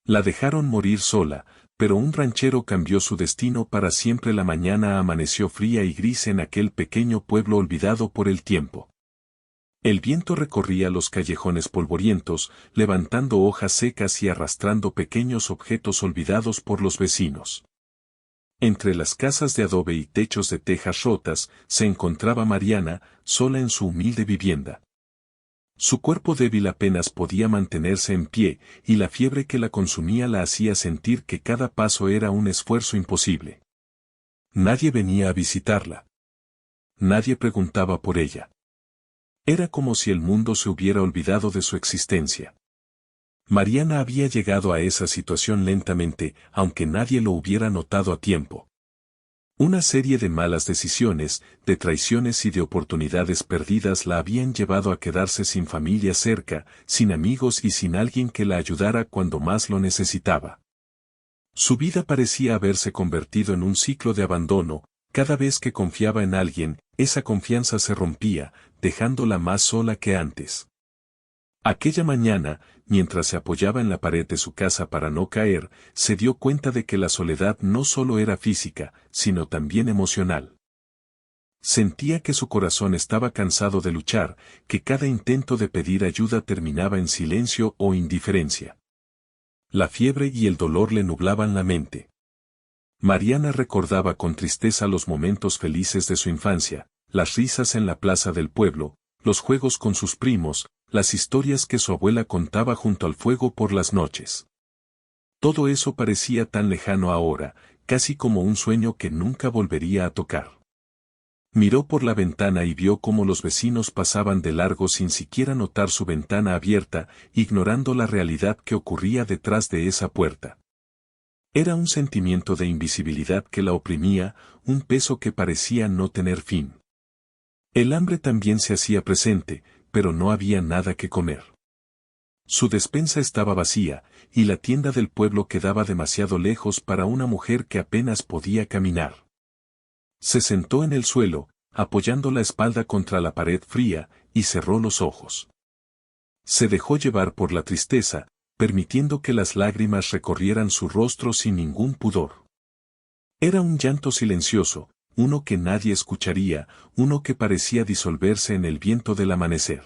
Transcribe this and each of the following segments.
La dejaron morir sola, pero un ranchero cambió su destino para siempre. La mañana amaneció fría y gris en aquel pequeño pueblo olvidado por el tiempo. El viento recorría los callejones polvorientos, levantando hojas secas y arrastrando pequeños objetos olvidados por los vecinos. Entre las casas de adobe y techos de tejas rotas, se encontraba Mariana, sola en su humilde vivienda. Su cuerpo débil apenas podía mantenerse en pie, y la fiebre que la consumía la hacía sentir que cada paso era un esfuerzo imposible. Nadie venía a visitarla. Nadie preguntaba por ella. Era como si el mundo se hubiera olvidado de su existencia. Mariana había llegado a esa situación lentamente, aunque nadie lo hubiera notado a tiempo. Una serie de malas decisiones, de traiciones y de oportunidades perdidas la habían llevado a quedarse sin familia cerca, sin amigos y sin alguien que la ayudara cuando más lo necesitaba. Su vida parecía haberse convertido en un ciclo de abandono. Cada vez que confiaba en alguien, esa confianza se rompía, dejándola más sola que antes. Aquella mañana, mientras se apoyaba en la pared de su casa para no caer, se dio cuenta de que la soledad no solo era física, sino también emocional. Sentía que su corazón estaba cansado de luchar, que cada intento de pedir ayuda terminaba en silencio o indiferencia. La fiebre y el dolor le nublaban la mente. Mariana recordaba con tristeza los momentos felices de su infancia, las risas en la plaza del pueblo, los juegos con sus primos, las historias que su abuela contaba junto al fuego por las noches. Todo eso parecía tan lejano ahora, casi como un sueño que nunca volvería a tocar. Miró por la ventana y vio cómo los vecinos pasaban de largo sin siquiera notar su ventana abierta, ignorando la realidad que ocurría detrás de esa puerta. Era un sentimiento de invisibilidad que la oprimía, un peso que parecía no tener fin. El hambre también se hacía presente, pero no había nada que comer. Su despensa estaba vacía, y la tienda del pueblo quedaba demasiado lejos para una mujer que apenas podía caminar. Se sentó en el suelo, apoyando la espalda contra la pared fría, y cerró los ojos. Se dejó llevar por la tristeza, permitiendo que las lágrimas recorrieran su rostro sin ningún pudor. Era un llanto silencioso, uno que nadie escucharía, uno que parecía disolverse en el viento del amanecer.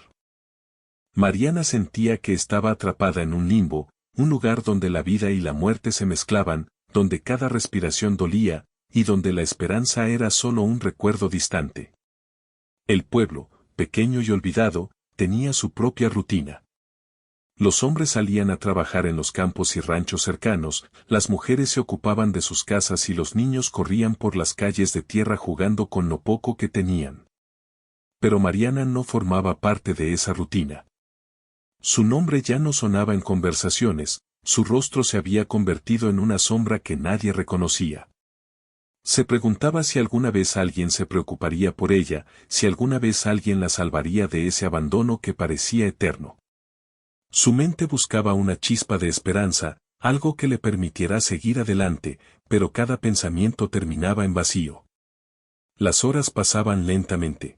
Mariana sentía que estaba atrapada en un limbo, un lugar donde la vida y la muerte se mezclaban, donde cada respiración dolía, y donde la esperanza era solo un recuerdo distante. El pueblo, pequeño y olvidado, tenía su propia rutina. Los hombres salían a trabajar en los campos y ranchos cercanos, las mujeres se ocupaban de sus casas y los niños corrían por las calles de tierra jugando con lo poco que tenían. Pero Mariana no formaba parte de esa rutina. Su nombre ya no sonaba en conversaciones, su rostro se había convertido en una sombra que nadie reconocía. Se preguntaba si alguna vez alguien se preocuparía por ella, si alguna vez alguien la salvaría de ese abandono que parecía eterno. Su mente buscaba una chispa de esperanza, algo que le permitiera seguir adelante, pero cada pensamiento terminaba en vacío. Las horas pasaban lentamente.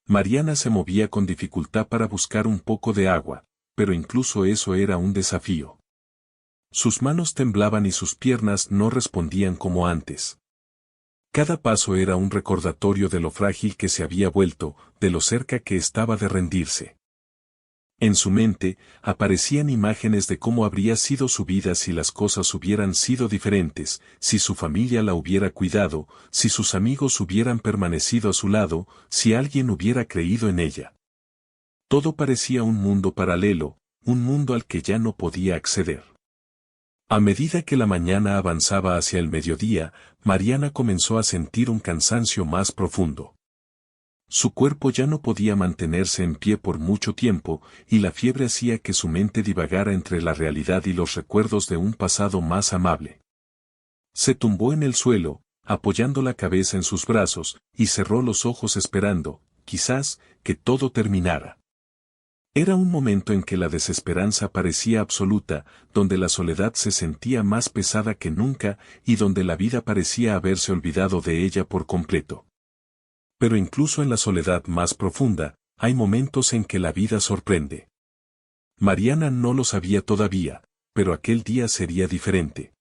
Mariana se movía con dificultad para buscar un poco de agua, pero incluso eso era un desafío. Sus manos temblaban y sus piernas no respondían como antes. Cada paso era un recordatorio de lo frágil que se había vuelto, de lo cerca que estaba de rendirse. En su mente, aparecían imágenes de cómo habría sido su vida si las cosas hubieran sido diferentes, si su familia la hubiera cuidado, si sus amigos hubieran permanecido a su lado, si alguien hubiera creído en ella. Todo parecía un mundo paralelo, un mundo al que ya no podía acceder. A medida que la mañana avanzaba hacia el mediodía, Mariana comenzó a sentir un cansancio más profundo. Su cuerpo ya no podía mantenerse en pie por mucho tiempo, y la fiebre hacía que su mente divagara entre la realidad y los recuerdos de un pasado más amable. Se tumbó en el suelo, apoyando la cabeza en sus brazos, y cerró los ojos esperando, quizás, que todo terminara. Era un momento en que la desesperanza parecía absoluta, donde la soledad se sentía más pesada que nunca, y donde la vida parecía haberse olvidado de ella por completo. Pero incluso en la soledad más profunda, hay momentos en que la vida sorprende. Mariana no lo sabía todavía, pero aquel día sería diferente.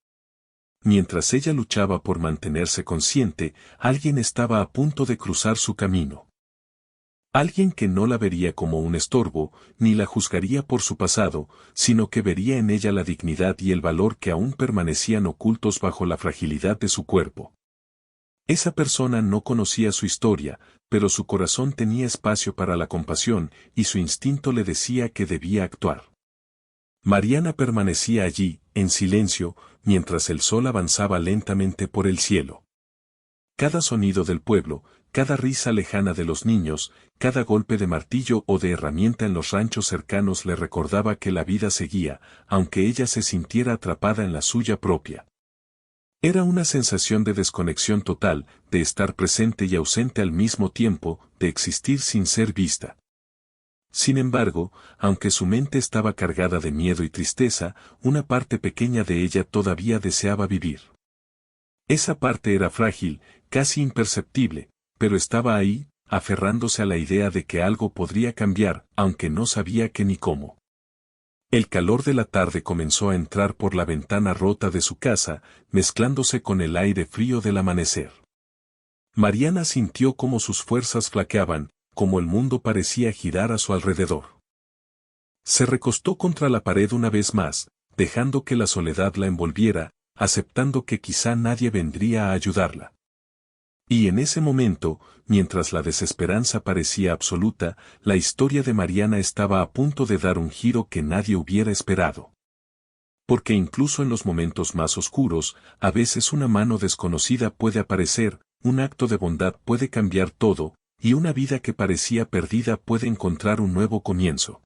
Mientras ella luchaba por mantenerse consciente, alguien estaba a punto de cruzar su camino. Alguien que no la vería como un estorbo, ni la juzgaría por su pasado, sino que vería en ella la dignidad y el valor que aún permanecían ocultos bajo la fragilidad de su cuerpo. Esa persona no conocía su historia, pero su corazón tenía espacio para la compasión, y su instinto le decía que debía actuar. Mariana permanecía allí, en silencio, mientras el sol avanzaba lentamente por el cielo. Cada sonido del pueblo, cada risa lejana de los niños, cada golpe de martillo o de herramienta en los ranchos cercanos le recordaba que la vida seguía, aunque ella se sintiera atrapada en la suya propia. Era una sensación de desconexión total, de estar presente y ausente al mismo tiempo, de existir sin ser vista. Sin embargo, aunque su mente estaba cargada de miedo y tristeza, una parte pequeña de ella todavía deseaba vivir. Esa parte era frágil, casi imperceptible, pero estaba ahí, aferrándose a la idea de que algo podría cambiar, aunque no sabía qué ni cómo. El calor de la tarde comenzó a entrar por la ventana rota de su casa, mezclándose con el aire frío del amanecer. Mariana sintió cómo sus fuerzas flaqueaban, como el mundo parecía girar a su alrededor. Se recostó contra la pared una vez más, dejando que la soledad la envolviera, aceptando que quizá nadie vendría a ayudarla. Y en ese momento, mientras la desesperanza parecía absoluta, la historia de Mariana estaba a punto de dar un giro que nadie hubiera esperado. Porque incluso en los momentos más oscuros, a veces una mano desconocida puede aparecer, un acto de bondad puede cambiar todo, y una vida que parecía perdida puede encontrar un nuevo comienzo.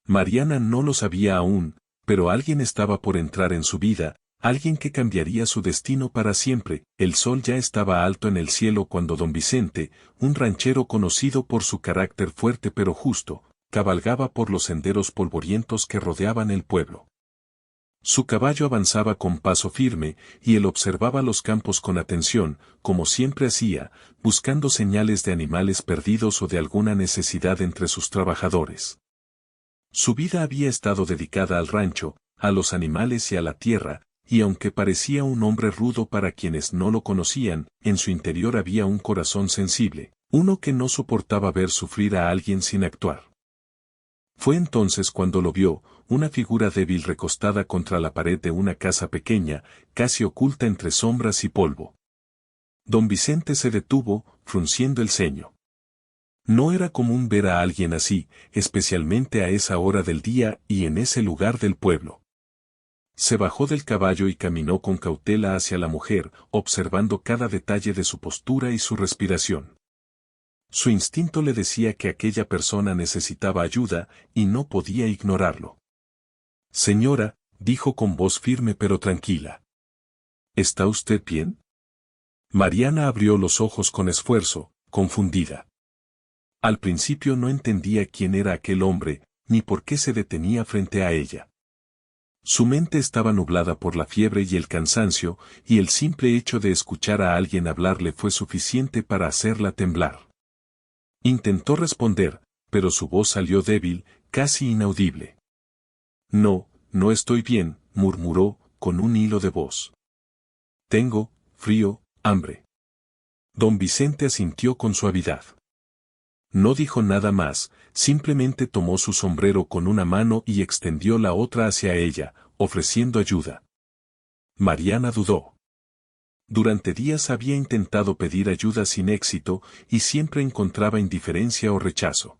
Mariana no lo sabía aún, pero alguien estaba por entrar en su vida, alguien que cambiaría su destino para siempre. El sol ya estaba alto en el cielo cuando don Vicente, un ranchero conocido por su carácter fuerte pero justo, cabalgaba por los senderos polvorientos que rodeaban el pueblo. Su caballo avanzaba con paso firme, y él observaba los campos con atención, como siempre hacía, buscando señales de animales perdidos o de alguna necesidad entre sus trabajadores. Su vida había estado dedicada al rancho, a los animales y a la tierra, y aunque parecía un hombre rudo para quienes no lo conocían, en su interior había un corazón sensible, uno que no soportaba ver sufrir a alguien sin actuar. Fue entonces cuando lo vio, una figura débil recostada contra la pared de una casa pequeña, casi oculta entre sombras y polvo. Don Vicente se detuvo, frunciendo el ceño. No era común ver a alguien así, especialmente a esa hora del día y en ese lugar del pueblo. Se bajó del caballo y caminó con cautela hacia la mujer, observando cada detalle de su postura y su respiración. Su instinto le decía que aquella persona necesitaba ayuda, y no podía ignorarlo. Señora, dijo con voz firme pero tranquila. ¿Está usted bien? Mariana abrió los ojos con esfuerzo, confundida. Al principio no entendía quién era aquel hombre, ni por qué se detenía frente a ella. Su mente estaba nublada por la fiebre y el cansancio, y el simple hecho de escuchar a alguien hablarle fue suficiente para hacerla temblar. Intentó responder, pero su voz salió débil, casi inaudible. No, no estoy bien, murmuró, con un hilo de voz. Tengo, frío, hambre. Don Vicente asintió con suavidad. No dijo nada más, simplemente tomó su sombrero con una mano y extendió la otra hacia ella, ofreciendo ayuda. Mariana dudó. Durante días había intentado pedir ayuda sin éxito, y siempre encontraba indiferencia o rechazo.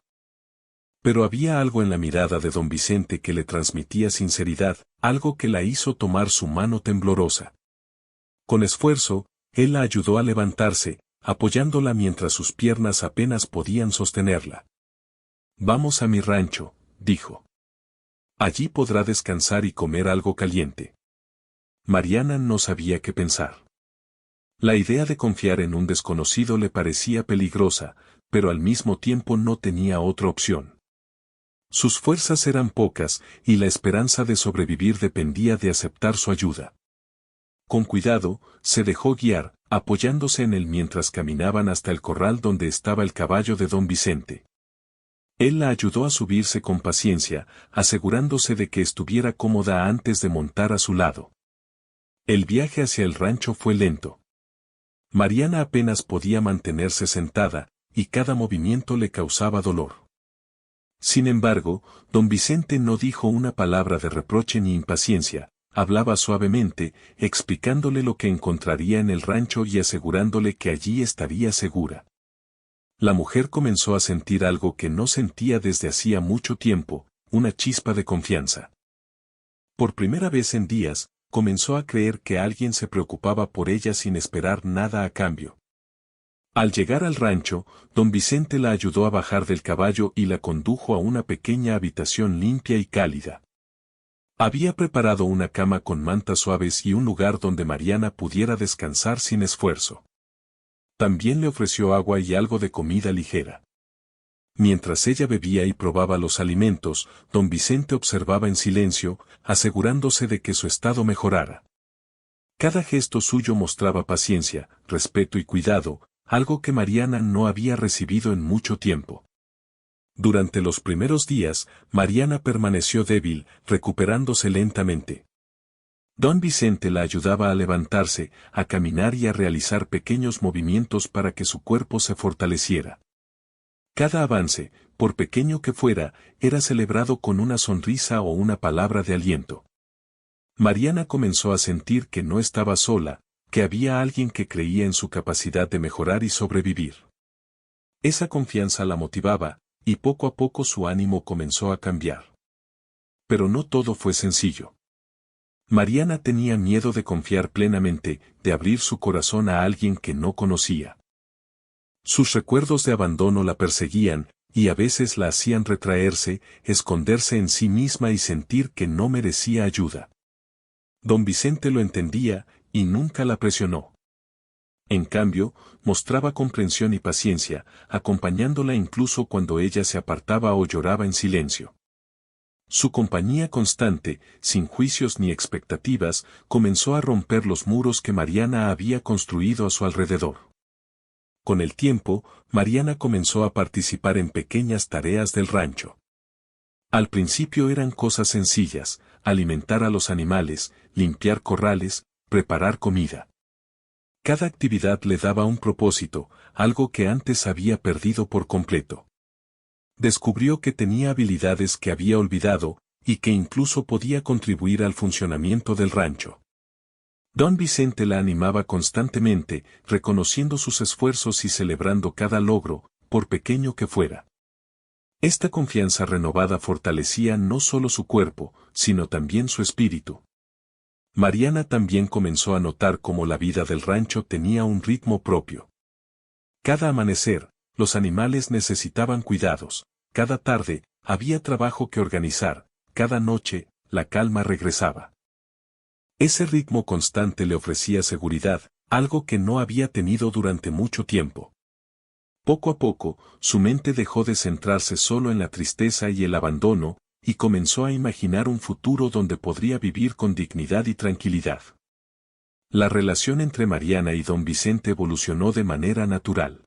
Pero había algo en la mirada de don Vicente que le transmitía sinceridad, algo que la hizo tomar su mano temblorosa. Con esfuerzo, él la ayudó a levantarse, apoyándola mientras sus piernas apenas podían sostenerla. Vamos a mi rancho, dijo. Allí podrá descansar y comer algo caliente. Mariana no sabía qué pensar. La idea de confiar en un desconocido le parecía peligrosa, pero al mismo tiempo no tenía otra opción. Sus fuerzas eran pocas, y la esperanza de sobrevivir dependía de aceptar su ayuda. Con cuidado, se dejó guiar, apoyándose en él mientras caminaban hasta el corral donde estaba el caballo de don Vicente. Él la ayudó a subirse con paciencia, asegurándose de que estuviera cómoda antes de montar a su lado. El viaje hacia el rancho fue lento. Mariana apenas podía mantenerse sentada, y cada movimiento le causaba dolor. Sin embargo, don Vicente no dijo una palabra de reproche ni impaciencia, hablaba suavemente, explicándole lo que encontraría en el rancho y asegurándole que allí estaría segura. La mujer comenzó a sentir algo que no sentía desde hacía mucho tiempo, una chispa de confianza. Por primera vez en días, comenzó a creer que alguien se preocupaba por ella sin esperar nada a cambio. Al llegar al rancho, don Vicente la ayudó a bajar del caballo y la condujo a una pequeña habitación limpia y cálida. Había preparado una cama con mantas suaves y un lugar donde Mariana pudiera descansar sin esfuerzo. También le ofreció agua y algo de comida ligera. Mientras ella bebía y probaba los alimentos, don Vicente observaba en silencio, asegurándose de que su estado mejorara. Cada gesto suyo mostraba paciencia, respeto y cuidado, algo que Mariana no había recibido en mucho tiempo. Durante los primeros días, Mariana permaneció débil, recuperándose lentamente. Don Vicente la ayudaba a levantarse, a caminar y a realizar pequeños movimientos para que su cuerpo se fortaleciera. Cada avance, por pequeño que fuera, era celebrado con una sonrisa o una palabra de aliento. Mariana comenzó a sentir que no estaba sola, que había alguien que creía en su capacidad de mejorar y sobrevivir. Esa confianza la motivaba, y poco a poco su ánimo comenzó a cambiar. Pero no todo fue sencillo. Mariana tenía miedo de confiar plenamente, de abrir su corazón a alguien que no conocía. Sus recuerdos de abandono la perseguían, y a veces la hacían retraerse, esconderse en sí misma y sentir que no merecía ayuda. Don Vicente lo entendía, y nunca la presionó. En cambio, mostraba comprensión y paciencia, acompañándola incluso cuando ella se apartaba o lloraba en silencio. Su compañía constante, sin juicios ni expectativas, comenzó a romper los muros que Mariana había construido a su alrededor. Con el tiempo, Mariana comenzó a participar en pequeñas tareas del rancho. Al principio eran cosas sencillas, alimentar a los animales, limpiar corrales, preparar comida. Cada actividad le daba un propósito, algo que antes había perdido por completo. Descubrió que tenía habilidades que había olvidado, y que incluso podía contribuir al funcionamiento del rancho. Don Vicente la animaba constantemente, reconociendo sus esfuerzos y celebrando cada logro, por pequeño que fuera. Esta confianza renovada fortalecía no solo su cuerpo, sino también su espíritu. Mariana también comenzó a notar cómo la vida del rancho tenía un ritmo propio. Cada amanecer, los animales necesitaban cuidados, cada tarde, había trabajo que organizar, cada noche, la calma regresaba. Ese ritmo constante le ofrecía seguridad, algo que no había tenido durante mucho tiempo. Poco a poco, su mente dejó de centrarse solo en la tristeza y el abandono, y comenzó a imaginar un futuro donde podría vivir con dignidad y tranquilidad. La relación entre Mariana y don Vicente evolucionó de manera natural.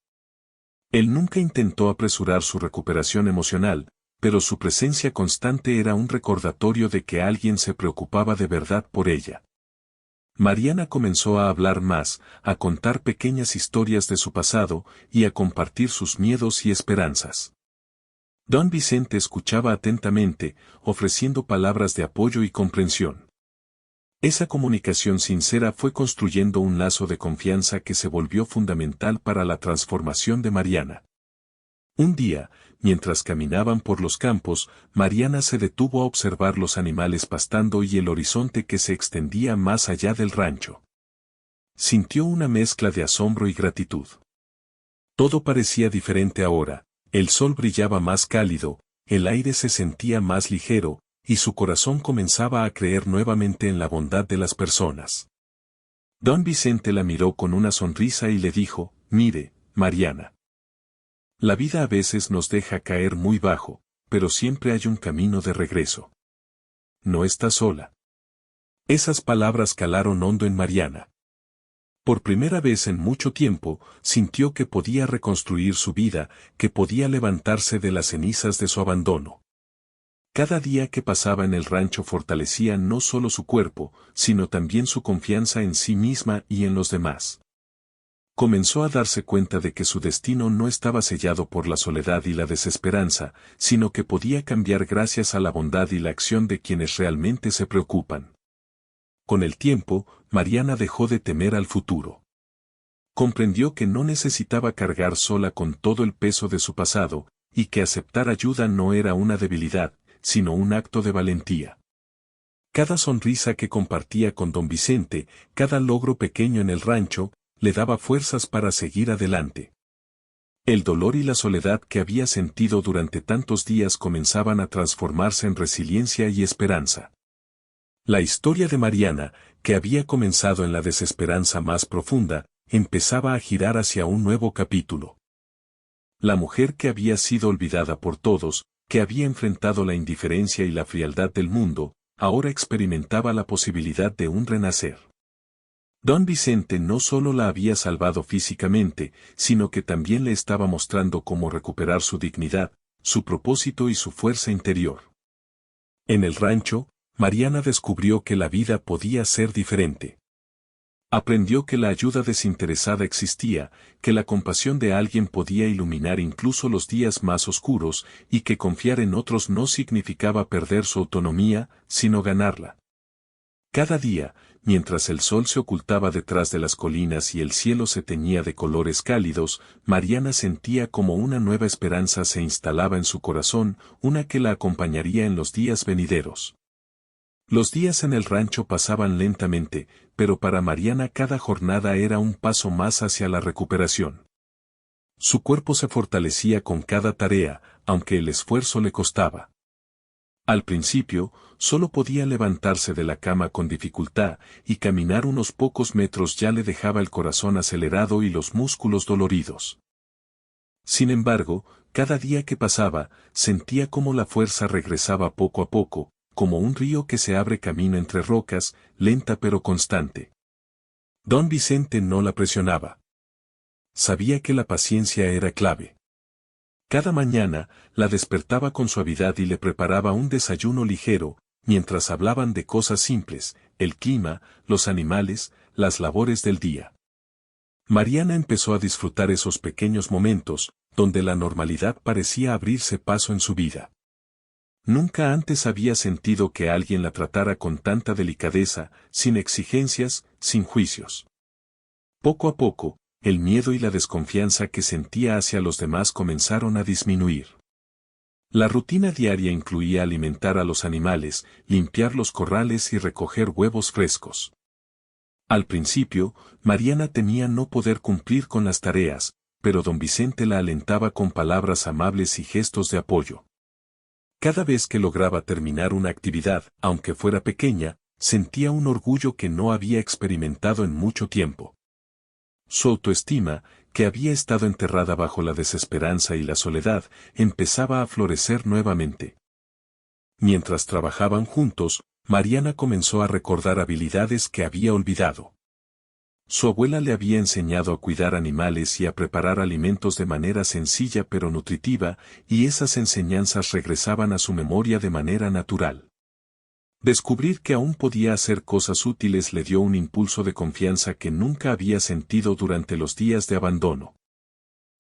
Él nunca intentó apresurar su recuperación emocional, pero su presencia constante era un recordatorio de que alguien se preocupaba de verdad por ella. Mariana comenzó a hablar más, a contar pequeñas historias de su pasado y a compartir sus miedos y esperanzas. Don Vicente escuchaba atentamente, ofreciendo palabras de apoyo y comprensión. Esa comunicación sincera fue construyendo un lazo de confianza que se volvió fundamental para la transformación de Mariana. Un día, mientras caminaban por los campos, Mariana se detuvo a observar los animales pastando y el horizonte que se extendía más allá del rancho. Sintió una mezcla de asombro y gratitud. Todo parecía diferente ahora, el sol brillaba más cálido, el aire se sentía más ligero, y su corazón comenzaba a creer nuevamente en la bondad de las personas. Don Vicente la miró con una sonrisa y le dijo, «Mire, Mariana. La vida a veces nos deja caer muy bajo, pero siempre hay un camino de regreso. No está sola». Esas palabras calaron hondo en Mariana. Por primera vez en mucho tiempo, sintió que podía reconstruir su vida, que podía levantarse de las cenizas de su abandono. Cada día que pasaba en el rancho fortalecía no solo su cuerpo, sino también su confianza en sí misma y en los demás. Comenzó a darse cuenta de que su destino no estaba sellado por la soledad y la desesperanza, sino que podía cambiar gracias a la bondad y la acción de quienes realmente se preocupan. Con el tiempo, Mariana dejó de temer al futuro. Comprendió que no necesitaba cargar sola con todo el peso de su pasado, y que aceptar ayuda no era una debilidad, sino un acto de valentía. Cada sonrisa que compartía con don Vicente, cada logro pequeño en el rancho, le daba fuerzas para seguir adelante. El dolor y la soledad que había sentido durante tantos días comenzaban a transformarse en resiliencia y esperanza. La historia de Mariana, que había comenzado en la desesperanza más profunda, empezaba a girar hacia un nuevo capítulo. La mujer que había sido olvidada por todos, que había enfrentado la indiferencia y la frialdad del mundo, ahora experimentaba la posibilidad de un renacer. Don Vicente no solo la había salvado físicamente, sino que también le estaba mostrando cómo recuperar su dignidad, su propósito y su fuerza interior. En el rancho, Mariana descubrió que la vida podía ser diferente. Aprendió que la ayuda desinteresada existía, que la compasión de alguien podía iluminar incluso los días más oscuros, y que confiar en otros no significaba perder su autonomía, sino ganarla. Cada día, mientras el sol se ocultaba detrás de las colinas y el cielo se teñía de colores cálidos, Mariana sentía como una nueva esperanza se instalaba en su corazón, una que la acompañaría en los días venideros. Los días en el rancho pasaban lentamente, pero para Mariana cada jornada era un paso más hacia la recuperación. Su cuerpo se fortalecía con cada tarea, aunque el esfuerzo le costaba. Al principio, solo podía levantarse de la cama con dificultad, y caminar unos pocos metros ya le dejaba el corazón acelerado y los músculos doloridos. Sin embargo, cada día que pasaba, sentía como la fuerza regresaba poco a poco, como un río que se abre camino entre rocas, lenta pero constante. Don Vicente no la presionaba. Sabía que la paciencia era clave. Cada mañana, la despertaba con suavidad y le preparaba un desayuno ligero, mientras hablaban de cosas simples, el clima, los animales, las labores del día. Mariana empezó a disfrutar esos pequeños momentos, donde la normalidad parecía abrirse paso en su vida. Nunca antes había sentido que alguien la tratara con tanta delicadeza, sin exigencias, sin juicios. Poco a poco, el miedo y la desconfianza que sentía hacia los demás comenzaron a disminuir. La rutina diaria incluía alimentar a los animales, limpiar los corrales y recoger huevos frescos. Al principio, Mariana temía no poder cumplir con las tareas, pero don Vicente la alentaba con palabras amables y gestos de apoyo. Cada vez que lograba terminar una actividad, aunque fuera pequeña, sentía un orgullo que no había experimentado en mucho tiempo. Su autoestima, que había estado enterrada bajo la desesperanza y la soledad, empezaba a florecer nuevamente. Mientras trabajaban juntos, Mariana comenzó a recordar habilidades que había olvidado. Su abuela le había enseñado a cuidar animales y a preparar alimentos de manera sencilla pero nutritiva, y esas enseñanzas regresaban a su memoria de manera natural. Descubrir que aún podía hacer cosas útiles le dio un impulso de confianza que nunca había sentido durante los días de abandono.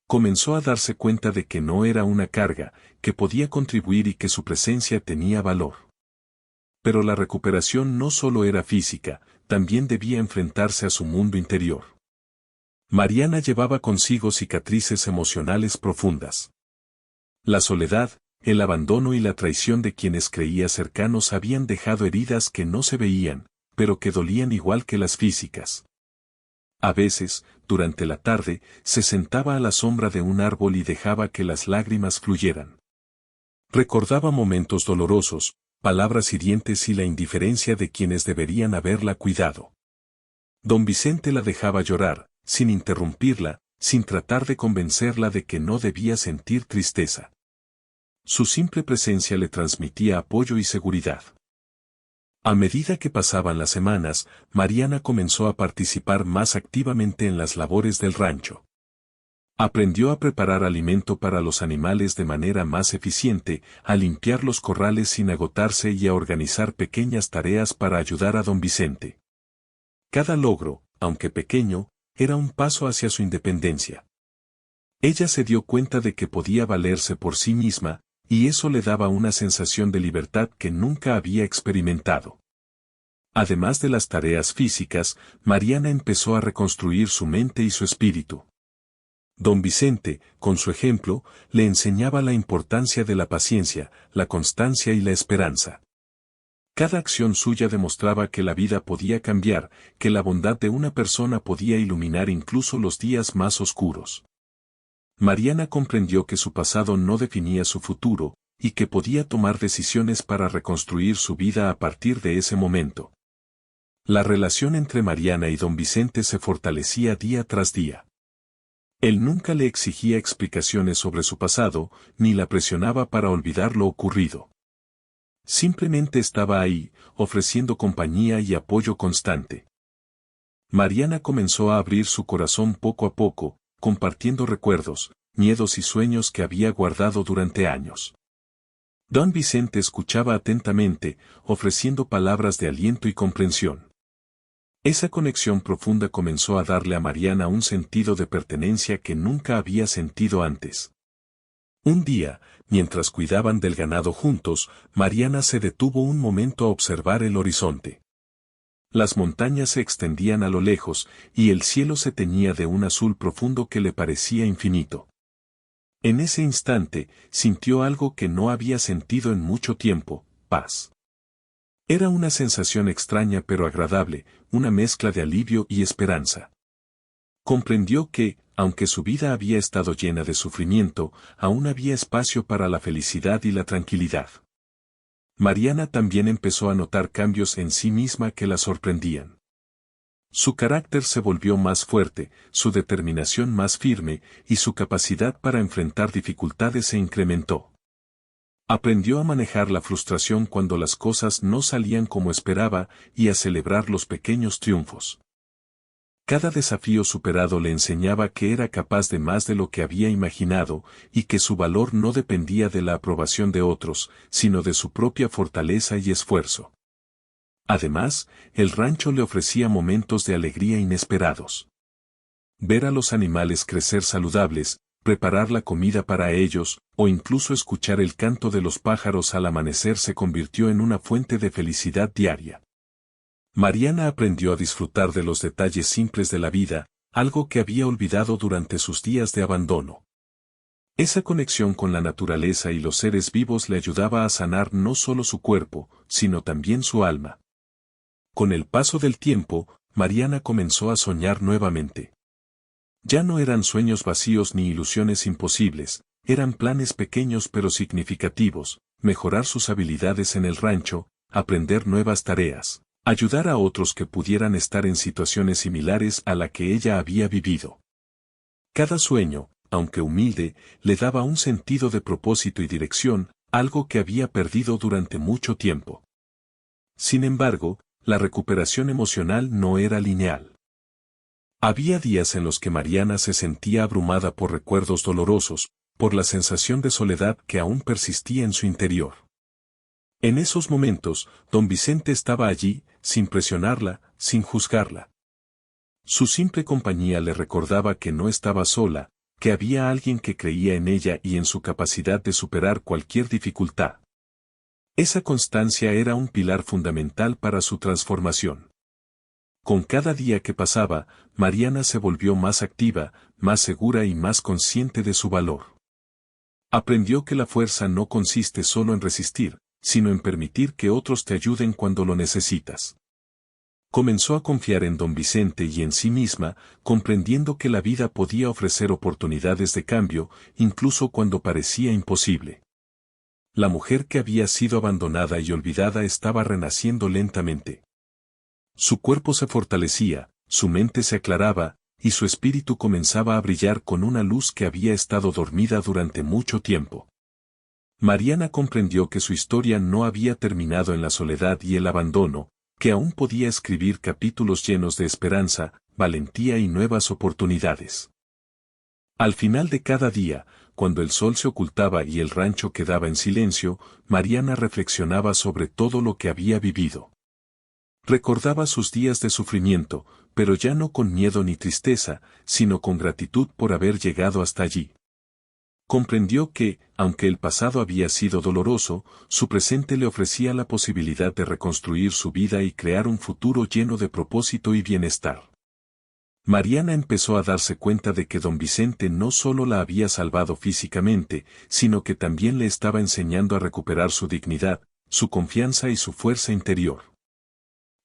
Comenzó a darse cuenta de que no era una carga, que podía contribuir y que su presencia tenía valor. Pero la recuperación no solo era física, también debía enfrentarse a su mundo interior. Mariana llevaba consigo cicatrices emocionales profundas. La soledad, el abandono y la traición de quienes creía cercanos habían dejado heridas que no se veían, pero que dolían igual que las físicas. A veces, durante la tarde, se sentaba a la sombra de un árbol y dejaba que las lágrimas fluyeran. Recordaba momentos dolorosos, palabras hirientes y la indiferencia de quienes deberían haberla cuidado. Don Vicente la dejaba llorar, sin interrumpirla, sin tratar de convencerla de que no debía sentir tristeza. Su simple presencia le transmitía apoyo y seguridad. A medida que pasaban las semanas, Mariana comenzó a participar más activamente en las labores del rancho. Aprendió a preparar alimento para los animales de manera más eficiente, a limpiar los corrales sin agotarse y a organizar pequeñas tareas para ayudar a don Vicente. Cada logro, aunque pequeño, era un paso hacia su independencia. Ella se dio cuenta de que podía valerse por sí misma, y eso le daba una sensación de libertad que nunca había experimentado. Además de las tareas físicas, Mariana empezó a reconstruir su mente y su espíritu. Don Vicente, con su ejemplo, le enseñaba la importancia de la paciencia, la constancia y la esperanza. Cada acción suya demostraba que la vida podía cambiar, que la bondad de una persona podía iluminar incluso los días más oscuros. Mariana comprendió que su pasado no definía su futuro, y que podía tomar decisiones para reconstruir su vida a partir de ese momento. La relación entre Mariana y don Vicente se fortalecía día tras día. Él nunca le exigía explicaciones sobre su pasado, ni la presionaba para olvidar lo ocurrido. Simplemente estaba ahí, ofreciendo compañía y apoyo constante. Mariana comenzó a abrir su corazón poco a poco, compartiendo recuerdos, miedos y sueños que había guardado durante años. Don Vicente escuchaba atentamente, ofreciendo palabras de aliento y comprensión. Esa conexión profunda comenzó a darle a Mariana un sentido de pertenencia que nunca había sentido antes. Un día, mientras cuidaban del ganado juntos, Mariana se detuvo un momento a observar el horizonte. Las montañas se extendían a lo lejos, y el cielo se teñía de un azul profundo que le parecía infinito. En ese instante, sintió algo que no había sentido en mucho tiempo: paz. Era una sensación extraña pero agradable, una mezcla de alivio y esperanza. Comprendió que, aunque su vida había estado llena de sufrimiento, aún había espacio para la felicidad y la tranquilidad. Mariana también empezó a notar cambios en sí misma que la sorprendían. Su carácter se volvió más fuerte, su determinación más firme, y su capacidad para enfrentar dificultades se incrementó. Aprendió a manejar la frustración cuando las cosas no salían como esperaba y a celebrar los pequeños triunfos. Cada desafío superado le enseñaba que era capaz de más de lo que había imaginado y que su valor no dependía de la aprobación de otros, sino de su propia fortaleza y esfuerzo. Además, el rancho le ofrecía momentos de alegría inesperados. Ver a los animales crecer saludables, preparar la comida para ellos, o incluso escuchar el canto de los pájaros al amanecer se convirtió en una fuente de felicidad diaria. Mariana aprendió a disfrutar de los detalles simples de la vida, algo que había olvidado durante sus días de abandono. Esa conexión con la naturaleza y los seres vivos le ayudaba a sanar no solo su cuerpo, sino también su alma. Con el paso del tiempo, Mariana comenzó a soñar nuevamente. Ya no eran sueños vacíos ni ilusiones imposibles, eran planes pequeños pero significativos: mejorar sus habilidades en el rancho, aprender nuevas tareas, ayudar a otros que pudieran estar en situaciones similares a la que ella había vivido. Cada sueño, aunque humilde, le daba un sentido de propósito y dirección, algo que había perdido durante mucho tiempo. Sin embargo, la recuperación emocional no era lineal. Había días en los que Mariana se sentía abrumada por recuerdos dolorosos, por la sensación de soledad que aún persistía en su interior. En esos momentos, don Vicente estaba allí, sin presionarla, sin juzgarla. Su simple compañía le recordaba que no estaba sola, que había alguien que creía en ella y en su capacidad de superar cualquier dificultad. Esa constancia era un pilar fundamental para su transformación. Con cada día que pasaba, Mariana se volvió más activa, más segura y más consciente de su valor. Aprendió que la fuerza no consiste solo en resistir, sino en permitir que otros te ayuden cuando lo necesitas. Comenzó a confiar en don Vicente y en sí misma, comprendiendo que la vida podía ofrecer oportunidades de cambio, incluso cuando parecía imposible. La mujer que había sido abandonada y olvidada estaba renaciendo lentamente. Su cuerpo se fortalecía, su mente se aclaraba, y su espíritu comenzaba a brillar con una luz que había estado dormida durante mucho tiempo. Mariana comprendió que su historia no había terminado en la soledad y el abandono, que aún podía escribir capítulos llenos de esperanza, valentía y nuevas oportunidades. Al final de cada día, cuando el sol se ocultaba y el rancho quedaba en silencio, Mariana reflexionaba sobre todo lo que había vivido. Recordaba sus días de sufrimiento, pero ya no con miedo ni tristeza, sino con gratitud por haber llegado hasta allí. Comprendió que, aunque el pasado había sido doloroso, su presente le ofrecía la posibilidad de reconstruir su vida y crear un futuro lleno de propósito y bienestar. Mariana empezó a darse cuenta de que don Vicente no solo la había salvado físicamente, sino que también le estaba enseñando a recuperar su dignidad, su confianza y su fuerza interior.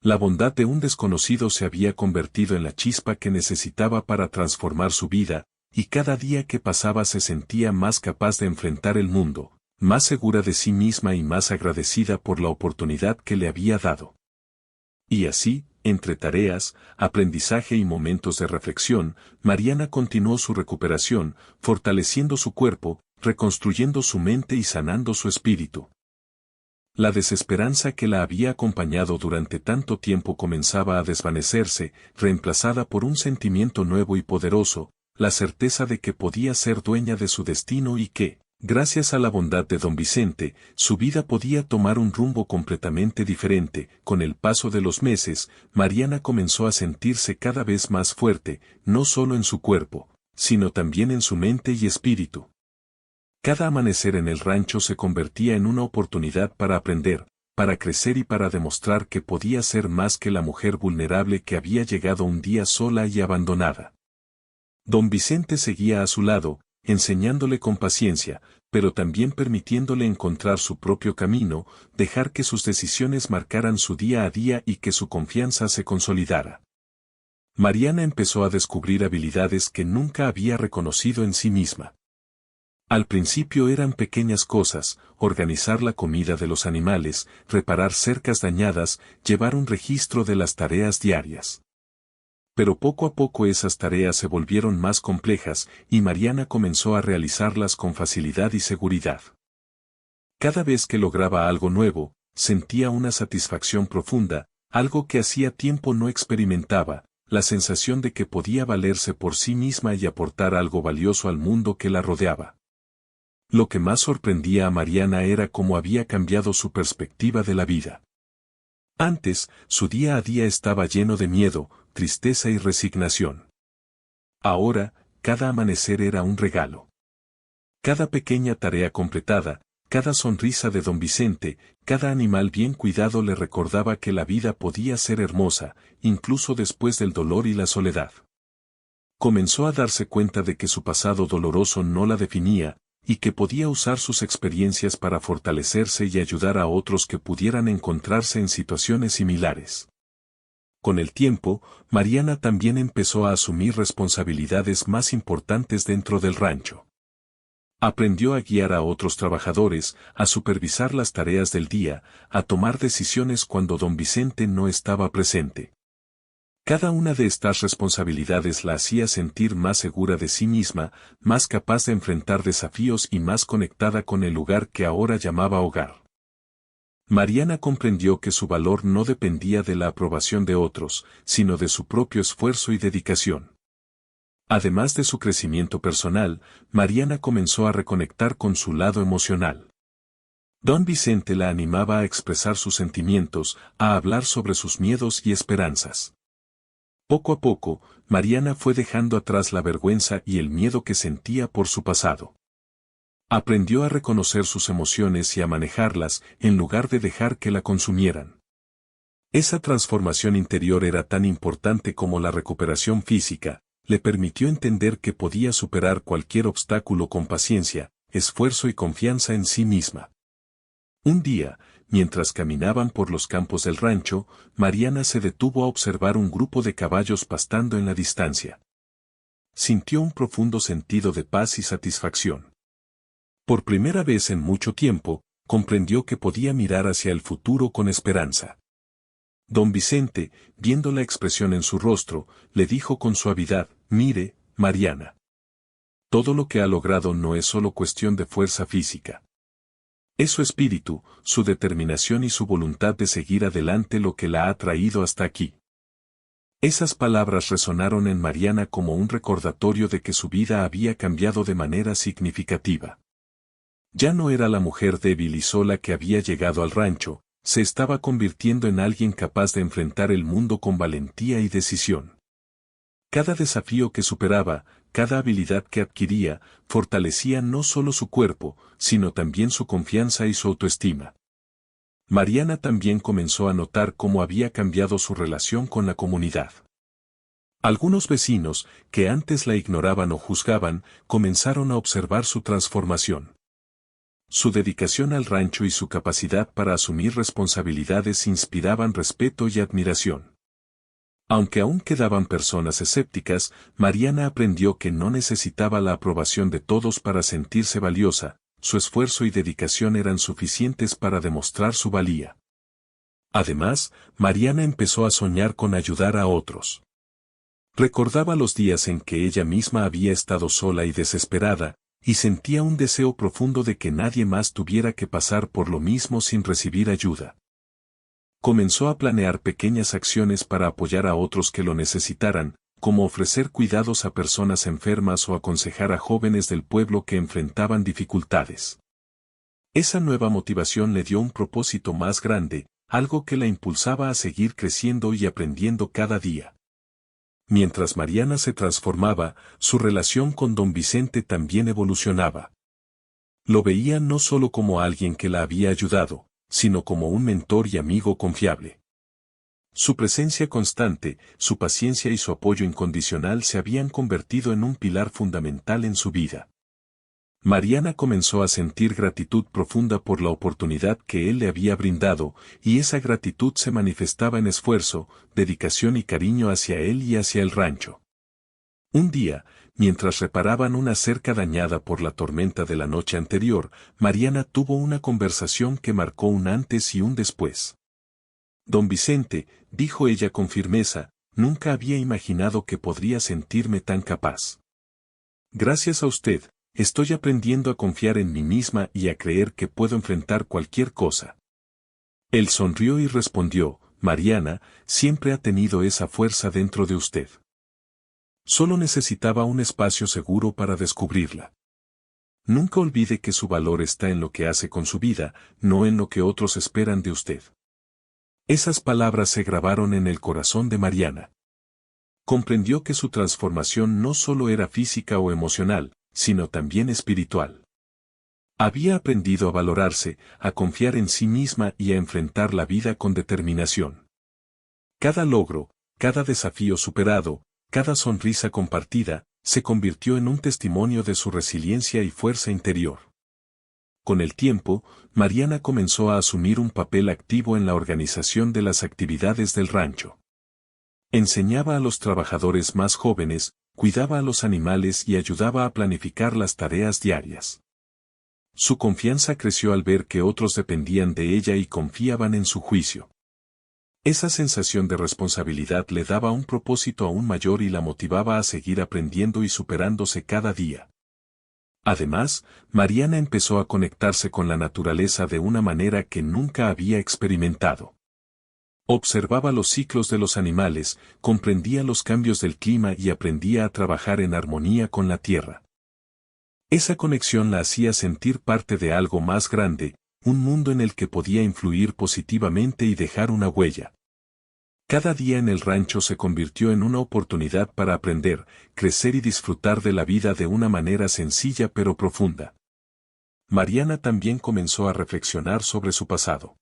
La bondad de un desconocido se había convertido en la chispa que necesitaba para transformar su vida, y cada día que pasaba se sentía más capaz de enfrentar el mundo, más segura de sí misma y más agradecida por la oportunidad que le había dado. Y así, entre tareas, aprendizaje y momentos de reflexión, Mariana continuó su recuperación, fortaleciendo su cuerpo, reconstruyendo su mente y sanando su espíritu. La desesperanza que la había acompañado durante tanto tiempo comenzaba a desvanecerse, reemplazada por un sentimiento nuevo y poderoso, la certeza de que podía ser dueña de su destino y que, gracias a la bondad de don Vicente, su vida podía tomar un rumbo completamente diferente. Con el paso de los meses, Mariana comenzó a sentirse cada vez más fuerte, no solo en su cuerpo, sino también en su mente y espíritu. Cada amanecer en el rancho se convertía en una oportunidad para aprender, para crecer y para demostrar que podía ser más que la mujer vulnerable que había llegado un día sola y abandonada. Don Vicente seguía a su lado, enseñándole con paciencia, pero también permitiéndole encontrar su propio camino, dejar que sus decisiones marcaran su día a día y que su confianza se consolidara. Mariana empezó a descubrir habilidades que nunca había reconocido en sí misma. Al principio eran pequeñas cosas: organizar la comida de los animales, reparar cercas dañadas, llevar un registro de las tareas diarias. Pero poco a poco esas tareas se volvieron más complejas y Mariana comenzó a realizarlas con facilidad y seguridad. Cada vez que lograba algo nuevo, sentía una satisfacción profunda, algo que hacía tiempo no experimentaba, la sensación de que podía valerse por sí misma y aportar algo valioso al mundo que la rodeaba. Lo que más sorprendía a Mariana era cómo había cambiado su perspectiva de la vida. Antes, su día a día estaba lleno de miedo, tristeza y resignación. Ahora, cada amanecer era un regalo. Cada pequeña tarea completada, cada sonrisa de don Vicente, cada animal bien cuidado le recordaba que la vida podía ser hermosa, incluso después del dolor y la soledad. Comenzó a darse cuenta de que su pasado doloroso no la definía, y que podía usar sus experiencias para fortalecerse y ayudar a otros que pudieran encontrarse en situaciones similares. Con el tiempo, Mariana también empezó a asumir responsabilidades más importantes dentro del rancho. Aprendió a guiar a otros trabajadores, a supervisar las tareas del día, a tomar decisiones cuando don Vicente no estaba presente. Cada una de estas responsabilidades la hacía sentir más segura de sí misma, más capaz de enfrentar desafíos y más conectada con el lugar que ahora llamaba hogar. Mariana comprendió que su valor no dependía de la aprobación de otros, sino de su propio esfuerzo y dedicación. Además de su crecimiento personal, Mariana comenzó a reconectar con su lado emocional. Don Vicente la animaba a expresar sus sentimientos, a hablar sobre sus miedos y esperanzas. Poco a poco, Mariana fue dejando atrás la vergüenza y el miedo que sentía por su pasado. Aprendió a reconocer sus emociones y a manejarlas, en lugar de dejar que la consumieran. Esa transformación interior era tan importante como la recuperación física, le permitió entender que podía superar cualquier obstáculo con paciencia, esfuerzo y confianza en sí misma. Un día, mientras caminaban por los campos del rancho, Mariana se detuvo a observar un grupo de caballos pastando en la distancia. Sintió un profundo sentido de paz y satisfacción. Por primera vez en mucho tiempo, comprendió que podía mirar hacia el futuro con esperanza. Don Vicente, viendo la expresión en su rostro, le dijo con suavidad: «Mire, Mariana. Todo lo que ha logrado no es solo cuestión de fuerza física. Es su espíritu, su determinación y su voluntad de seguir adelante lo que la ha traído hasta aquí. Esas palabras resonaron en Mariana como un recordatorio de que su vida había cambiado de manera significativa. Ya no era la mujer débil y sola que había llegado al rancho, se estaba convirtiendo en alguien capaz de enfrentar el mundo con valentía y decisión. Cada desafío que superaba, cada habilidad que adquiría, fortalecía no solo su cuerpo, sino también su confianza y su autoestima. Mariana también comenzó a notar cómo había cambiado su relación con la comunidad. Algunos vecinos, que antes la ignoraban o juzgaban, comenzaron a observar su transformación. Su dedicación al rancho y su capacidad para asumir responsabilidades inspiraban respeto y admiración. Aunque aún quedaban personas escépticas, Mariana aprendió que no necesitaba la aprobación de todos para sentirse valiosa, su esfuerzo y dedicación eran suficientes para demostrar su valía. Además, Mariana empezó a soñar con ayudar a otros. Recordaba los días en que ella misma había estado sola y desesperada, y sentía un deseo profundo de que nadie más tuviera que pasar por lo mismo sin recibir ayuda. Comenzó a planear pequeñas acciones para apoyar a otros que lo necesitaran, como ofrecer cuidados a personas enfermas o aconsejar a jóvenes del pueblo que enfrentaban dificultades. Esa nueva motivación le dio un propósito más grande, algo que la impulsaba a seguir creciendo y aprendiendo cada día. Mientras Mariana se transformaba, su relación con don Vicente también evolucionaba. Lo veía no solo como alguien que la había ayudado, sino como un mentor y amigo confiable. Su presencia constante, su paciencia y su apoyo incondicional se habían convertido en un pilar fundamental en su vida. Mariana comenzó a sentir gratitud profunda por la oportunidad que él le había brindado, y esa gratitud se manifestaba en esfuerzo, dedicación y cariño hacia él y hacia el rancho. Un día, mientras reparaban una cerca dañada por la tormenta de la noche anterior, Mariana tuvo una conversación que marcó un antes y un después. Don Vicente, dijo ella con firmeza, nunca había imaginado que podría sentirme tan capaz. Gracias a usted, estoy aprendiendo a confiar en mí misma y a creer que puedo enfrentar cualquier cosa. Él sonrió y respondió, Mariana, siempre ha tenido esa fuerza dentro de usted. Solo necesitaba un espacio seguro para descubrirla. Nunca olvide que su valor está en lo que hace con su vida, no en lo que otros esperan de usted. Esas palabras se grabaron en el corazón de Mariana. Comprendió que su transformación no solo era física o emocional, sino también espiritual. Había aprendido a valorarse, a confiar en sí misma y a enfrentar la vida con determinación. Cada logro, cada desafío superado, cada sonrisa compartida, se convirtió en un testimonio de su resiliencia y fuerza interior. Con el tiempo, Mariana comenzó a asumir un papel activo en la organización de las actividades del rancho. Enseñaba a los trabajadores más jóvenes, cuidaba a los animales y ayudaba a planificar las tareas diarias. Su confianza creció al ver que otros dependían de ella y confiaban en su juicio. Esa sensación de responsabilidad le daba un propósito aún mayor y la motivaba a seguir aprendiendo y superándose cada día. Además, Mariana empezó a conectarse con la naturaleza de una manera que nunca había experimentado. Observaba los ciclos de los animales, comprendía los cambios del clima y aprendía a trabajar en armonía con la tierra. Esa conexión la hacía sentir parte de algo más grande, un mundo en el que podía influir positivamente y dejar una huella. Cada día en el rancho se convirtió en una oportunidad para aprender, crecer y disfrutar de la vida de una manera sencilla pero profunda. Mariana también comenzó a reflexionar sobre su pasado.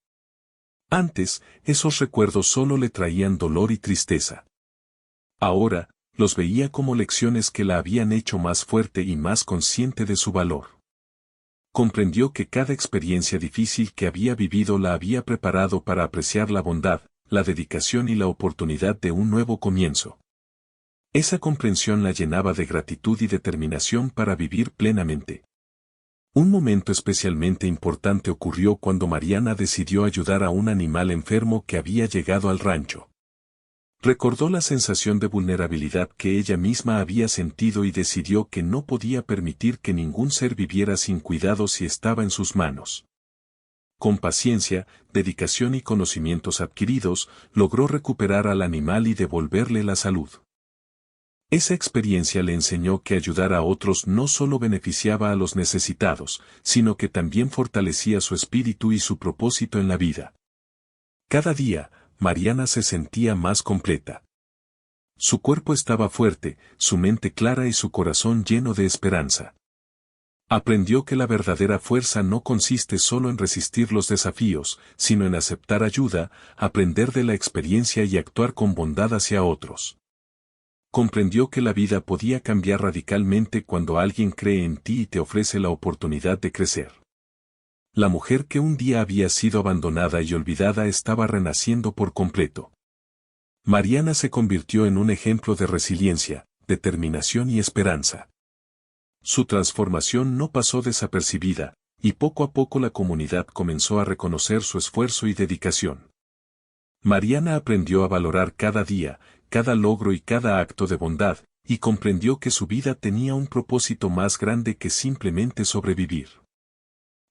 Antes, esos recuerdos solo le traían dolor y tristeza. Ahora, los veía como lecciones que la habían hecho más fuerte y más consciente de su valor. Comprendió que cada experiencia difícil que había vivido la había preparado para apreciar la bondad, la dedicación y la oportunidad de un nuevo comienzo. Esa comprensión la llenaba de gratitud y determinación para vivir plenamente. Un momento especialmente importante ocurrió cuando Mariana decidió ayudar a un animal enfermo que había llegado al rancho. Recordó la sensación de vulnerabilidad que ella misma había sentido y decidió que no podía permitir que ningún ser viviera sin cuidado si estaba en sus manos. Con paciencia, dedicación y conocimientos adquiridos, logró recuperar al animal y devolverle la salud. Esa experiencia le enseñó que ayudar a otros no solo beneficiaba a los necesitados, sino que también fortalecía su espíritu y su propósito en la vida. Cada día, Mariana se sentía más completa. Su cuerpo estaba fuerte, su mente clara y su corazón lleno de esperanza. Aprendió que la verdadera fuerza no consiste solo en resistir los desafíos, sino en aceptar ayuda, aprender de la experiencia y actuar con bondad hacia otros. Comprendió que la vida podía cambiar radicalmente cuando alguien cree en ti y te ofrece la oportunidad de crecer. La mujer que un día había sido abandonada y olvidada estaba renaciendo por completo. Mariana se convirtió en un ejemplo de resiliencia, determinación y esperanza. Su transformación no pasó desapercibida, y poco a poco la comunidad comenzó a reconocer su esfuerzo y dedicación. Mariana aprendió a valorar cada día, cada logro y cada acto de bondad, y comprendió que su vida tenía un propósito más grande que simplemente sobrevivir.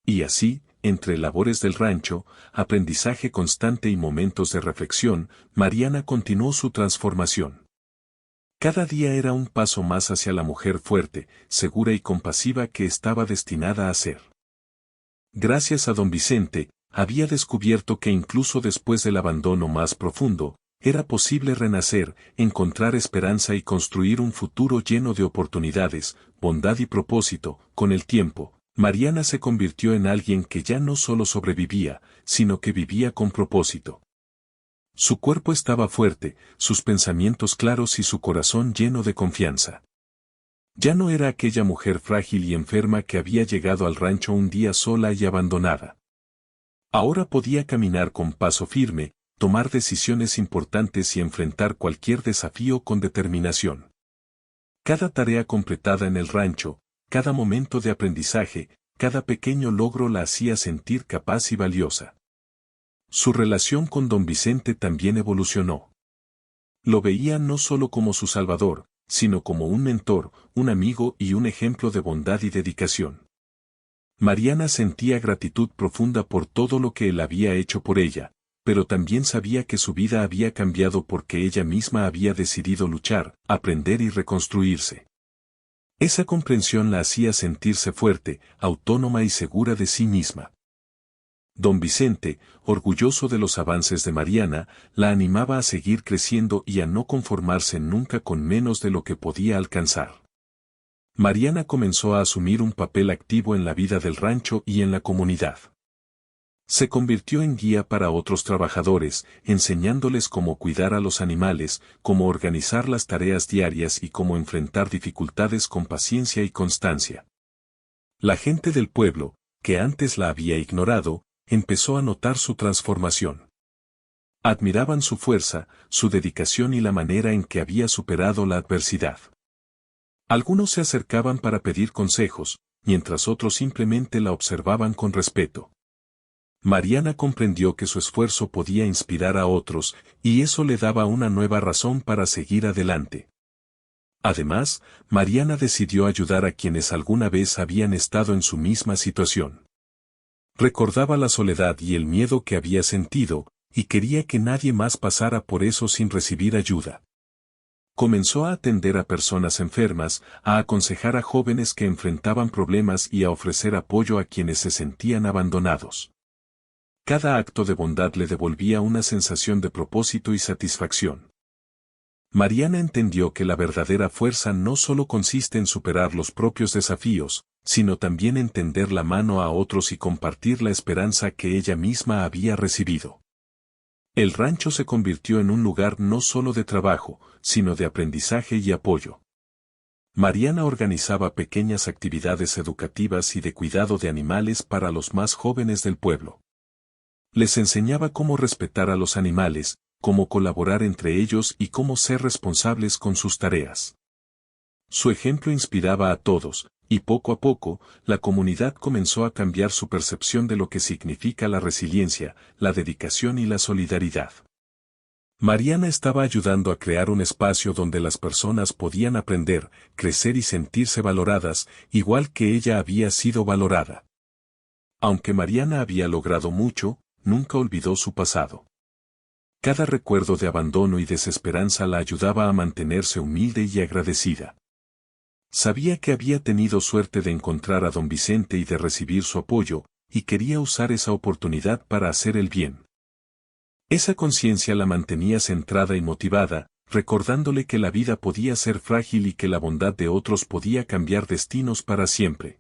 Y así, entre labores del rancho, aprendizaje constante y momentos de reflexión, Mariana continuó su transformación. Cada día era un paso más hacia la mujer fuerte, segura y compasiva que estaba destinada a ser. Gracias a don Vicente, había descubierto que incluso después del abandono más profundo, era posible renacer, encontrar esperanza y construir un futuro lleno de oportunidades, bondad y propósito. Con el tiempo, Mariana se convirtió en alguien que ya no solo sobrevivía, sino que vivía con propósito. Su cuerpo estaba fuerte, sus pensamientos claros y su corazón lleno de confianza. Ya no era aquella mujer frágil y enferma que había llegado al rancho un día sola y abandonada. Ahora podía caminar con paso firme, tomar decisiones importantes y enfrentar cualquier desafío con determinación. Cada tarea completada en el rancho, cada momento de aprendizaje, cada pequeño logro la hacía sentir capaz y valiosa. Su relación con don Vicente también evolucionó. Lo veía no solo como su salvador, sino como un mentor, un amigo y un ejemplo de bondad y dedicación. Mariana sentía gratitud profunda por todo lo que él había hecho por ella, pero también sabía que su vida había cambiado porque ella misma había decidido luchar, aprender y reconstruirse. Esa comprensión la hacía sentirse fuerte, autónoma y segura de sí misma. Don Vicente, orgulloso de los avances de Mariana, la animaba a seguir creciendo y a no conformarse nunca con menos de lo que podía alcanzar. Mariana comenzó a asumir un papel activo en la vida del rancho y en la comunidad. Se convirtió en guía para otros trabajadores, enseñándoles cómo cuidar a los animales, cómo organizar las tareas diarias y cómo enfrentar dificultades con paciencia y constancia. La gente del pueblo, que antes la había ignorado, empezó a notar su transformación. Admiraban su fuerza, su dedicación y la manera en que había superado la adversidad. Algunos se acercaban para pedir consejos, mientras otros simplemente la observaban con respeto. Mariana comprendió que su esfuerzo podía inspirar a otros, y eso le daba una nueva razón para seguir adelante. Además, Mariana decidió ayudar a quienes alguna vez habían estado en su misma situación. Recordaba la soledad y el miedo que había sentido, y quería que nadie más pasara por eso sin recibir ayuda. Comenzó a atender a personas enfermas, a aconsejar a jóvenes que enfrentaban problemas y a ofrecer apoyo a quienes se sentían abandonados. Cada acto de bondad le devolvía una sensación de propósito y satisfacción. Mariana entendió que la verdadera fuerza no solo consiste en superar los propios desafíos, sino también en tender la mano a otros y compartir la esperanza que ella misma había recibido. El rancho se convirtió en un lugar no solo de trabajo, sino de aprendizaje y apoyo. Mariana organizaba pequeñas actividades educativas y de cuidado de animales para los más jóvenes del pueblo. Les enseñaba cómo respetar a los animales, cómo colaborar entre ellos y cómo ser responsables con sus tareas. Su ejemplo inspiraba a todos, y poco a poco, la comunidad comenzó a cambiar su percepción de lo que significa la resiliencia, la dedicación y la solidaridad. Mariana estaba ayudando a crear un espacio donde las personas podían aprender, crecer y sentirse valoradas, igual que ella había sido valorada. Aunque Mariana había logrado mucho, nunca olvidó su pasado. Cada recuerdo de abandono y desesperanza la ayudaba a mantenerse humilde y agradecida. Sabía que había tenido suerte de encontrar a don Vicente y de recibir su apoyo, y quería usar esa oportunidad para hacer el bien. Esa conciencia la mantenía centrada y motivada, recordándole que la vida podía ser frágil y que la bondad de otros podía cambiar destinos para siempre.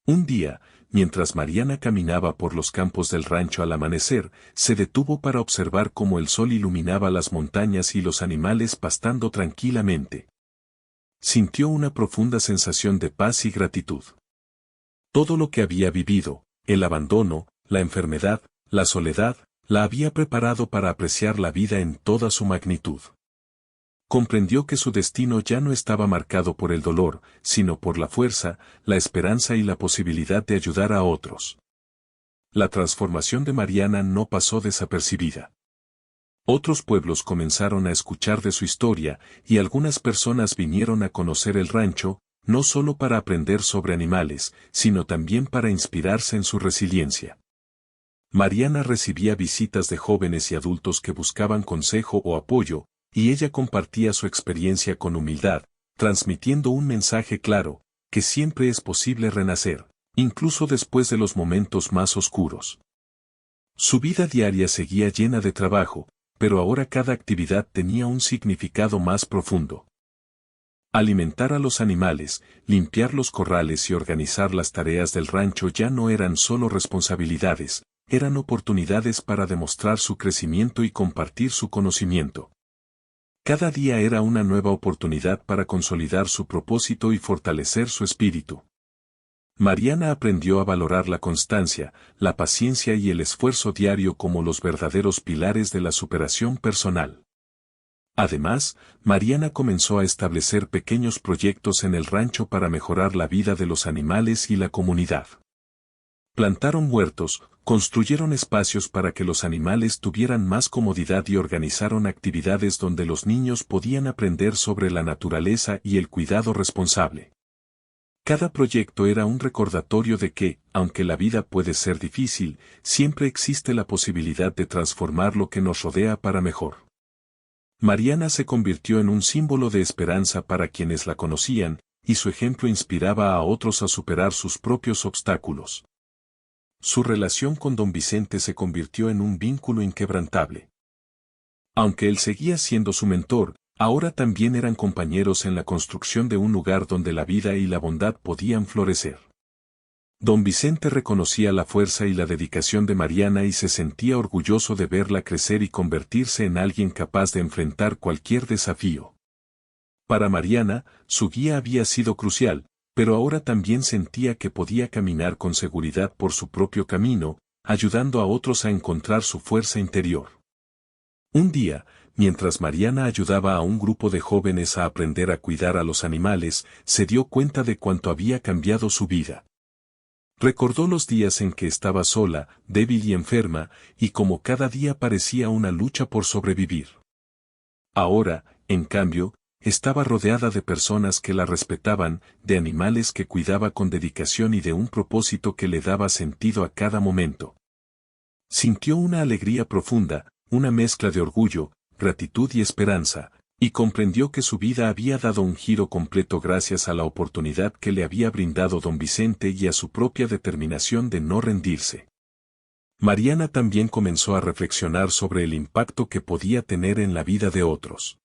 Un día, mientras Mariana caminaba por los campos del rancho al amanecer, se detuvo para observar cómo el sol iluminaba las montañas y los animales pastando tranquilamente. Sintió una profunda sensación de paz y gratitud. Todo lo que había vivido, el abandono, la enfermedad, la soledad, la había preparado para apreciar la vida en toda su magnitud. Comprendió que su destino ya no estaba marcado por el dolor, sino por la fuerza, la esperanza y la posibilidad de ayudar a otros. La transformación de Mariana no pasó desapercibida. Otros pueblos comenzaron a escuchar de su historia, y algunas personas vinieron a conocer el rancho, no solo para aprender sobre animales, sino también para inspirarse en su resiliencia. Mariana recibía visitas de jóvenes y adultos que buscaban consejo o apoyo, y ella compartía su experiencia con humildad, transmitiendo un mensaje claro, que siempre es posible renacer, incluso después de los momentos más oscuros. Su vida diaria seguía llena de trabajo, pero ahora cada actividad tenía un significado más profundo. Alimentar a los animales, limpiar los corrales y organizar las tareas del rancho ya no eran solo responsabilidades, eran oportunidades para demostrar su crecimiento y compartir su conocimiento. Cada día era una nueva oportunidad para consolidar su propósito y fortalecer su espíritu. Mariana aprendió a valorar la constancia, la paciencia y el esfuerzo diario como los verdaderos pilares de la superación personal. Además, Mariana comenzó a establecer pequeños proyectos en el rancho para mejorar la vida de los animales y la comunidad. Plantaron huertos, construyeron espacios para que los animales tuvieran más comodidad y organizaron actividades donde los niños podían aprender sobre la naturaleza y el cuidado responsable. Cada proyecto era un recordatorio de que, aunque la vida puede ser difícil, siempre existe la posibilidad de transformar lo que nos rodea para mejor. Mariana se convirtió en un símbolo de esperanza para quienes la conocían, y su ejemplo inspiraba a otros a superar sus propios obstáculos. Su relación con don Vicente se convirtió en un vínculo inquebrantable. Aunque él seguía siendo su mentor, ahora también eran compañeros en la construcción de un lugar donde la vida y la bondad podían florecer. Don Vicente reconocía la fuerza y la dedicación de Mariana y se sentía orgulloso de verla crecer y convertirse en alguien capaz de enfrentar cualquier desafío. Para Mariana, su guía había sido crucial, pero ahora también sentía que podía caminar con seguridad por su propio camino, ayudando a otros a encontrar su fuerza interior. Un día, mientras Mariana ayudaba a un grupo de jóvenes a aprender a cuidar a los animales, se dio cuenta de cuánto había cambiado su vida. Recordó los días en que estaba sola, débil y enferma, y cómo cada día parecía una lucha por sobrevivir. Ahora, en cambio, estaba rodeada de personas que la respetaban, de animales que cuidaba con dedicación y de un propósito que le daba sentido a cada momento. Sintió una alegría profunda, una mezcla de orgullo, gratitud y esperanza, y comprendió que su vida había dado un giro completo gracias a la oportunidad que le había brindado don Vicente y a su propia determinación de no rendirse. Mariana también comenzó a reflexionar sobre el impacto que podía tener en la vida de otros.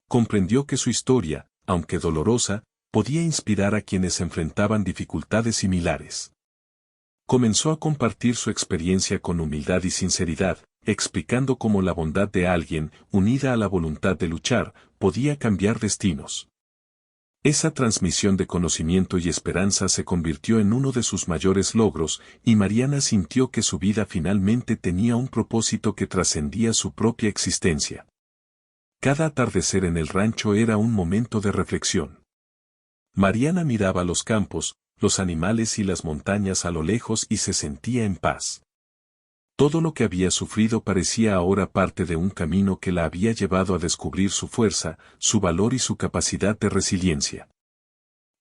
Comprendió que su historia, aunque dolorosa, podía inspirar a quienes enfrentaban dificultades similares. Comenzó a compartir su experiencia con humildad y sinceridad, explicando cómo la bondad de alguien, unida a la voluntad de luchar, podía cambiar destinos. Esa transmisión de conocimiento y esperanza se convirtió en uno de sus mayores logros, y Mariana sintió que su vida finalmente tenía un propósito que trascendía su propia existencia. Cada atardecer en el rancho era un momento de reflexión. Mariana miraba los campos, los animales y las montañas a lo lejos y se sentía en paz. Todo lo que había sufrido parecía ahora parte de un camino que la había llevado a descubrir su fuerza, su valor y su capacidad de resiliencia.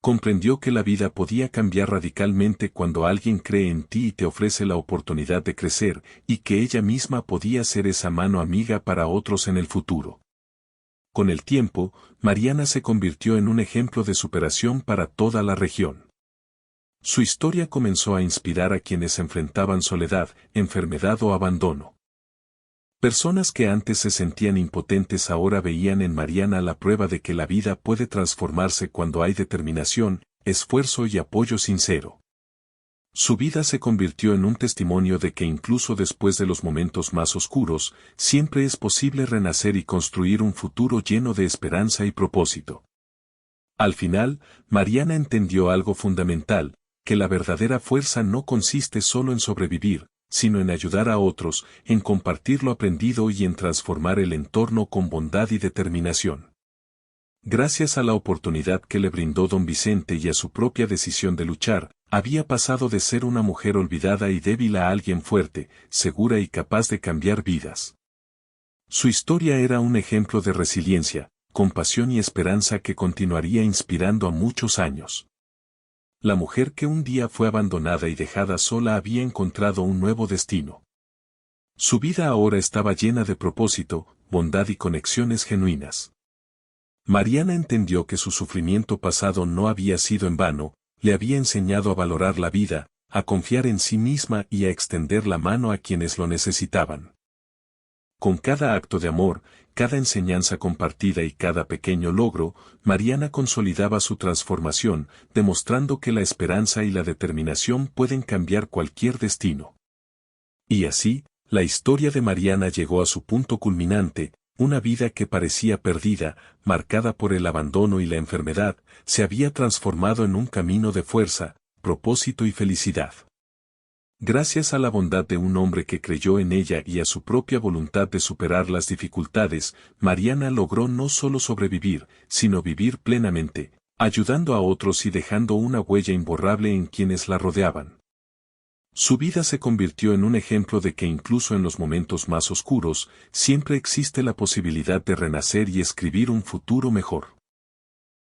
comprendió que la vida podía cambiar radicalmente cuando alguien cree en ti y te ofrece la oportunidad de crecer, y que ella misma podía ser esa mano amiga para otros en el futuro. Con el tiempo, Mariana se convirtió en un ejemplo de superación para toda la región. Su historia comenzó a inspirar a quienes enfrentaban soledad, enfermedad o abandono. Personas que antes se sentían impotentes ahora veían en Mariana la prueba de que la vida puede transformarse cuando hay determinación, esfuerzo y apoyo sincero. Su vida se convirtió en un testimonio de que incluso después de los momentos más oscuros, siempre es posible renacer y construir un futuro lleno de esperanza y propósito. Al final, Mariana entendió algo fundamental, que la verdadera fuerza no consiste solo en sobrevivir, sino en ayudar a otros, en compartir lo aprendido y en transformar el entorno con bondad y determinación. Gracias a la oportunidad que le brindó don Vicente y a su propia decisión de luchar, había pasado de ser una mujer olvidada y débil a alguien fuerte, segura y capaz de cambiar vidas. Su historia era un ejemplo de resiliencia, compasión y esperanza que continuaría inspirando a muchos años. La mujer que un día fue abandonada y dejada sola había encontrado un nuevo destino. Su vida ahora estaba llena de propósito, bondad y conexiones genuinas. Mariana entendió que su sufrimiento pasado no había sido en vano, le había enseñado a valorar la vida, a confiar en sí misma y a extender la mano a quienes lo necesitaban. Con cada acto de amor, cada enseñanza compartida y cada pequeño logro, Mariana consolidaba su transformación, demostrando que la esperanza y la determinación pueden cambiar cualquier destino. Y así, la historia de Mariana llegó a su punto culminante, una vida que parecía perdida, marcada por el abandono y la enfermedad, se había transformado en un camino de fuerza, propósito y felicidad. Gracias a la bondad de un hombre que creyó en ella y a su propia voluntad de superar las dificultades, Mariana logró no solo sobrevivir, sino vivir plenamente, ayudando a otros y dejando una huella imborrable en quienes la rodeaban. Su vida se convirtió en un ejemplo de que incluso en los momentos más oscuros, siempre existe la posibilidad de renacer y escribir un futuro mejor.